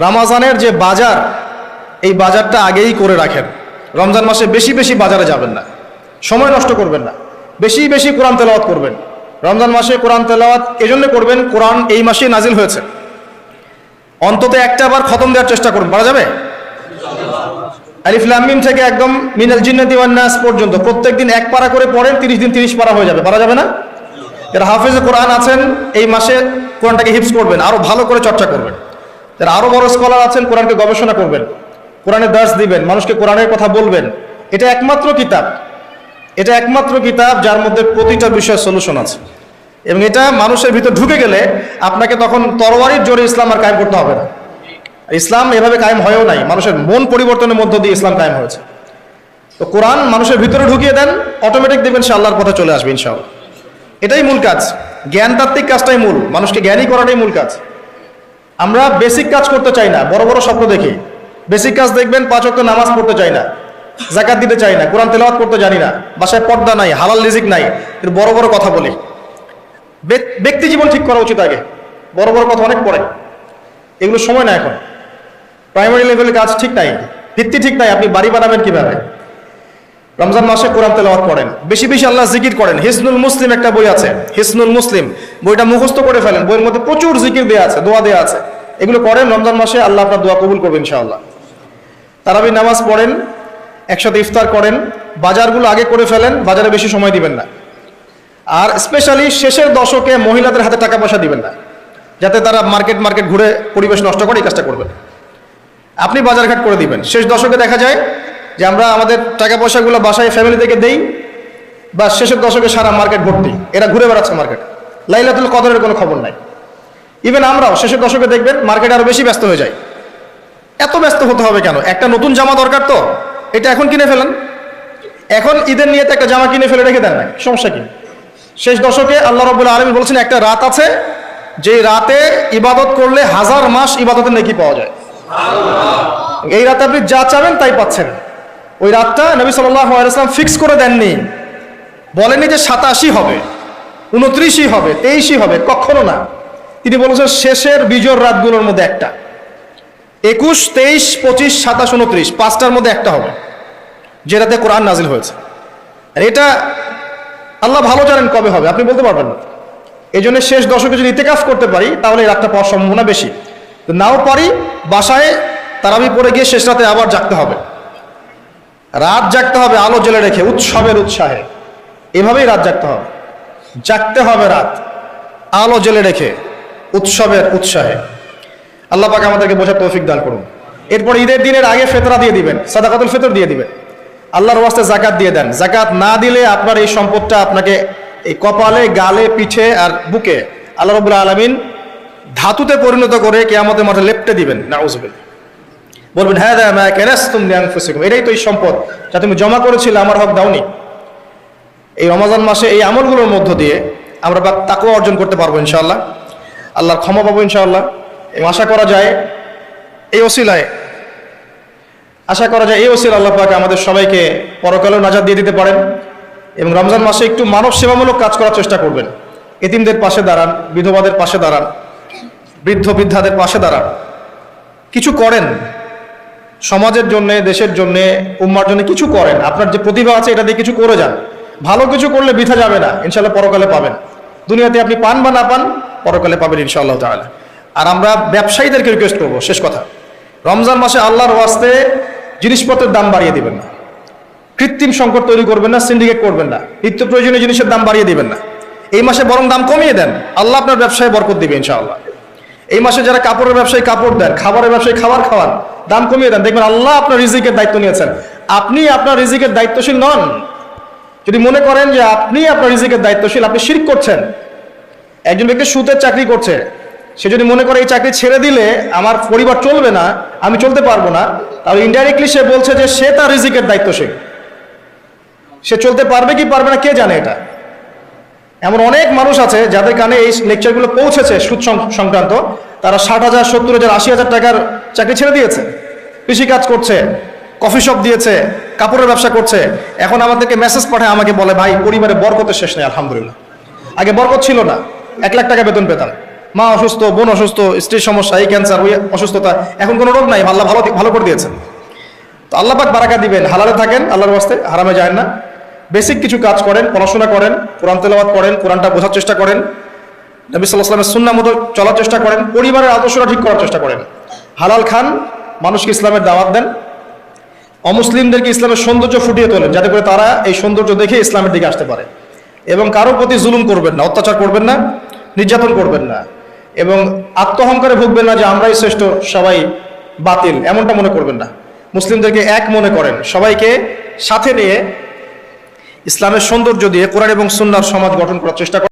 রমজানের যে বাজার, এই বাজারটা আগেই করে রাখেন। রমজান মাসে বেশি বেশি বাজারে যাবেন না, সময় নষ্ট করবেন না, বেশি বেশি কোরআন তেলাওয়াত করবেন। রমজান মাসে কোরআন তেলাওয়াত এজন্য করবেন, কোরআন এই মাসেই নাজিল হয়েছে। অন্তত একটা বার খতম দেওয়ার চেষ্টা করুন, পারা যাবে? আলিফ লাম মিম থেকে একদম মিনাল জিন্নাতি ওয়ান নাস পর্যন্ত প্রত্যেকদিন এক পারা করে পড়েন, 30 দিন 30 পারা হয়ে যাবে, পারা যাবে না? যারা হাফেজে কোরআন আছেন এই মাসে কোরআনটাকে হিফজ করবেন, আরো ভালো করে চর্চা করবেন। যারা আরো বড় স্কলার আছেন কোরআনকে গবেষণা করবেন, কোরআনের দার্স দিবেন, মানুষকে কোরআনের কথা বলবেন। এটা একমাত্র কিতাব, এটা একমাত্র কিতাব যার মধ্যে প্রতিটা বিষয়ের সলিউশন আছে, এবং এটা মানুষের ভিতর ঢুকে গেলে আপনাকে তখন তরবারির জোরে ইসলাম আর কায়েম করতে হবে না। ইসলাম এভাবে কায়েম হয়েও নাই, মানুষের মন পরিবর্তনের মধ্য দিয়ে ইসলাম কায়েম হয়েছে। তো কোরআন মানুষের ভিতরে ঢুকিয়ে দেন, অটোমেটিক দেখবেন সে আল্লাহর পথে চলে আসবে ইনশাআল্লাহ। এটাই মূল কাজ, জ্ঞানতাত্ত্বিক কাজটাই মূল, মানুষকে জ্ঞানী করাটাই মূল কাজ। আমরা বেসিক কাজ করতে চাই না, বড় বড় স্বপ্ন দেখি। বেসিক কাজ দেখবেন 5 ওয়াক্ত নামাজ পড়তে চাই না, যাকাত দিতে চাই না, কোরআন তেলাওয়াত করতে জানি না, বাসায় পর্দা নাই, হালাল রিজিক নাই, কিন্তু বড় বড় কথা বলি। ব্যক্তি জীবন ঠিক করা উচিত আগে, বড় বড় কথা অনেক পরে। এগুলো সময় না, এখন প্রাইমারি লেভেলের কাজ ঠিক নাই, ভিত্তি ঠিক নাই, আপনি বাড়ি বানাবেন কিভাবে? রমজান মাসে কোরআন তেলাওয়াত করেন, বেশি বেশি আল্লাহ জিকির করেন। হিসনুল মুসলিম একটা বই আছে, হিসনুল মুসলিম, বইটা মুখস্থ করে ফেলেন। বইয়ের মধ্যে প্রচুর জিকির দেওয়া আছে, দোয়া দেওয়া আছে, এগুলো করেন। রমজান মাসে আল্লাহ আপনার দোয়া কবুল করবেন ইনশাআল্লাহ। তারাবি নামাজ পড়েন, একসাথে ইফতার করেন, বাজারগুলো আগে করে ফেলেন, বাজারে বেশি সময় দিবেন না। আর স্পেশালি শেষের দশকে মহিলাদের হাতে টাকা পয়সা দিবেন না, যাতে তারা মার্কেট ঘুরে পরিবেশ নষ্ট করে, এই কাজটা করবেন। আপনি বাজারঘাট করে দিবেন। শেষ দশকে দেখা যায় যে আমরা আমাদের টাকা পয়সাগুলো বাসায় ফ্যামিলি থেকে দেই, বা শেষের দশকে সারা মার্কেট ভর্তি, এরা ঘুরে বেড়াচ্ছে মার্কেট, লাইলাতুল কদরের কোনো খবর নাই। ইভেন আমরাও শেষের দশকে দেখবেন মার্কেট আরো বেশি ব্যস্ত হয়ে যায়। এত ব্যস্ত হতে হবে কেন? একটা নতুন জামা দরকার, তো এটা এখন কিনে ফেলেন, এখন ঈদের নিয়েতে একটা জামা কিনে ফেলে রেখে দেন না, সমস্যা কি? শেষ দশকে আল্লাহ রাব্বুল আলামিন বলেছেন একটা রাত আছে, যে রাতে ইবাদত করলে 1000 মাস ইবাদতের নেকি পাওয়া যায়। এই রাতে আপনি যা চাবেন তাই পাচ্ছেন। ওই রাতটা নবী সাল্লাল্লাহু আলাইহি ওয়াসাল্লাম ফিক্স করে দেননি, বলেননি যে 87 হবে, 29 হবে, 23 হবে, কখনো না। তিনি বলেছেন শেষের বিজোড় রাতগুলোর মধ্যে একটা, 21, 23, 25, 27, 29, 5টার মধ্যে একটা হবে, যে রাতে কোরআন নাজিল হয়েছে। আর এটা আল্লাহ ভালো জানেন কবে হবে, আপনি বলতে পারবেন না। এই জন্য শেষ দশকে যদি ইতিকাফ করতে পারি তাহলে এই রাতটা পাওয়ার সম্ভাবনা বেশি। তো নাও পারি, বাসায় তারাবি পড়ে গিয়ে শেষ রাতে আবার জাগতে হবে, রাত জাগতে হবে আলো জ্বেলে রেখে, উৎসবের উৎসাহে। এভাবেই রাত জাগতে হবে, জাগতে হবে রাত আলো জ্বেলে রেখে, উৎসবের উৎসাহে। আল্লাহ পাক আমাদেরকে বোঝার তৌফিক দান করুন। এরপর ঈদের দিনের আগে ফিতরা দিয়ে দিবেন, সাদাকাতুল ফিতর দিয়ে দিবেন, আল্লাহর ওয়াস্তে যাকাত দিয়ে দেন। যাকাত না দিলে আপনার এই সম্পদটা আপনাকে এই কপালে, গালে, পিঠে আর বুকে আল্লাহ রাব্বুল আলামিন ধাতুতে পরিণত করে কিয়ামতের মাঠে লেপ্টে দিবেন। নাউযুবিল্লাহ। বলবেন হাযা মা কানাসতুম লিআনফুসিকুম, এটাই তো এই সম্পদ যা তুমি জমা করেছিলে, আমার হক দাওনি। এই রমজান মাসে এই আমলগুলোর মধ্য দিয়ে আমরা তাকওয়া অর্জন করতে পারবো ইনশাআল্লাহ, আল্লাহর ক্ষমা পাবো ইনশাআল্লাহ। এবং আশা করা যায় এই ওসিলায় আল্লাহ পাক আমাদের সবাইকে পরকালেও নাজাত দিয়ে দিতে পারেন। এবং রমজান মাসে একটু মানব সেবামূলক কাজ করার চেষ্টা করবেন। এতিমদের পাশে দাঁড়ান, বিধবাদের পাশে দাঁড়ান, বৃদ্ধ বৃদ্ধাদের পাশে দাঁড়ান, কিছু করেন সমাজের জন্য, দেশের জন্য, উম্মার জন্য কিছু করেন। আপনার যে প্রতিভা আছে এটা দিয়ে কিছু করে যান। ভালো কিছু করলে বৃথা যাবে না, ইনশাআল্লাহ পরকালে পাবেন। দুনিয়াতে আপনি পান বা না পান, পরকালে পাবেন ইনশাআল্লাহ তাআলা। আর আমরা ব্যবসায়ীদেরকে রিকোয়েস্ট করবো, শেষ কথা, রমজান মাসে আল্লাহর ওয়াস্তে জিনিসপত্রের দাম বাড়িয়ে দিবেন না, কৃত্রিম সংকট তৈরি করবেন না, সিন্ডিকেট করবেন না, নিত্য প্রয়োজনীয় জিনিসের দাম বাড়িয়ে দিবেন না। এই মাসে বরং দাম কমিয়ে দেন, আল্লাহ আপনার ব্যবসায় বরকত দিবে ইনশাআল্লাহ। এই মাসে যারা কাপড়ের ব্যবসায়ী কাপড় দেন, খাবারের ব্যবসায়ী খাবার খাওয়ান, দাম কমিয়ে দেন, দেখবেন আল্লাহ আপনার রিজিকের দায়িত্ব নিয়েছেন। আপনি আপনার রিজিকের দায়িত্বশীল নন। যদি মনে করেন যে আপনি আপনার রিজিকের দায়িত্বশীল, আপনি শিরক করছেন। একজন ব্যক্তি সুদের চাকরি করছে, সে যদি মনে করে এই চাকরি ছেড়ে দিলে আমার পরিবার চলবে না, আমি চলতে পারবো না, তাহলে ইনডাইরেক্টলি সে বলছে যে সে তার রিজিকের দায়িত্বশীল। সে চলতে পারবে কি পারবে না কে জানে। এটা এমন অনেক মানুষ আছে যাদের কানে এই লেকচারগুলো পৌঁছেছে সুদ সংক্রান্ত, তারা 60,000, 70,000, 80,000 টাকার চাকরি ছেড়ে দিয়েছে, কৃষিকাজ করছে, কফি শপ দিয়েছে, কাপড়ের ব্যবসা করছে। এখন আমাদেরকে মেসেজ পাঠায়, আমাকে বলে ভাই পরিবারে বরকতের শেষ নেই, আলহামদুলিল্লাহ। আগে বরকত ছিল না, 1 লাখ টাকা বেতন পেতাম, মা অসুস্থ, বোন অসুস্থ, স্ত্রীর সমস্যা, এই ক্যান্সার, ওই অসুস্থতা, এখন কোনো রোগ নাই, আল্লাহ ভালো ভালো করে দিয়েছেন। তো আল্লাহ পাক বারাকা দিবেন, হালালে থাকেন আল্লাহর ওয়াস্তে, হারামে যায় না। বেসিক কিছু কাজ করেন, পড়াশোনা করেন, কোরআন তেলাওয়াত করেন, কোরআনটা বোঝার চেষ্টা করেন, নবী সাল্লাল্লাহু আলাইহি ওয়াসাল্লামের সুন্নাহ মতো চলার চেষ্টা করেন, পরিবারের আদর্শটা ঠিক করার চেষ্টা করেন, হালাল খান, মানুষকে ইসলামের দাওয়াত দেন, অমুসলিমদেরকে ইসলামের সৌন্দর্য ফুটিয়ে তোলেন, যাতে করে তারা এই সৌন্দর্য দেখে ইসলামের দিকে আসতে পারে। এবং কারোর প্রতি জুলুম করবেন না, অত্যাচার করবেন না, নির্যাতন করবেন না, এবং আত্মহংকারে ভুগবেন না যে আমরাই শ্রেষ্ঠ, সবাই বাতিল, এমনটা মনে করবেন না। মুসলিমদেরকে এক মনে করেন, সবাইকে সাথে নিয়ে ইসলামের সৌন্দর্য দিয়ে কোরআন এবং সুন্নাহর সমাজ গঠন করার চেষ্টা করেন।